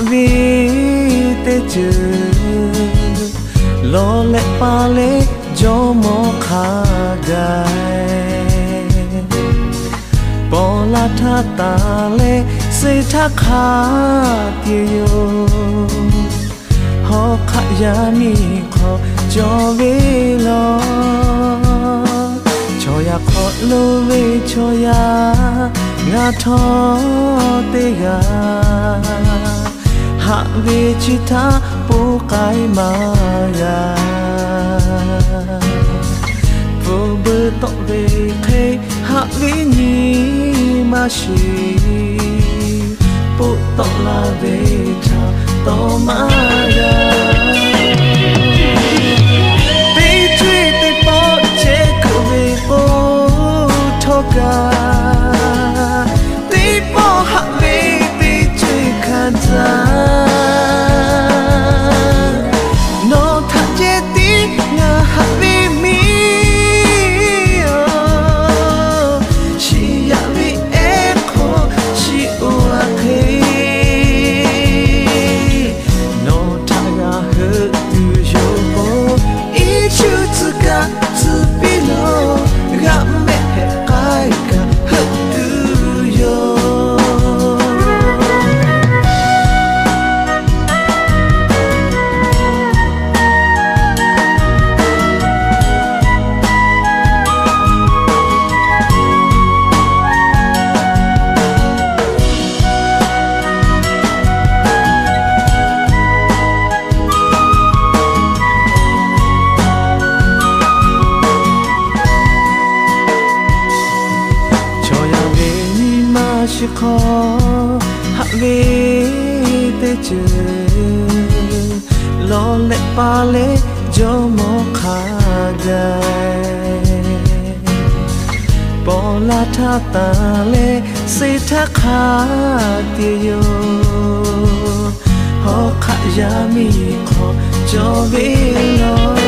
vi tê chữ lo lệ pa lệ cho mò khá gai bỏ la tha ta lệ xây thác khá tiêu họ khá ya mi khó cho về lo cho ya khó lô về cho ya ngã thọ tê ga hạ về chỉ tha bố cái mà ya vô bơ tọ về khe hạ về nhì mà xì bố tọ là về cha tọ mà ya tê truy tê bỏ chế cứ về bố thọ ga tê bỏ hạ về tê truy khăn ra khó hạ về tê chữ lo lệ pa lệ cho mò khá gai bỏ la tha ta lệ xây thác khá tiêu họ khá ya mi khó cho về lo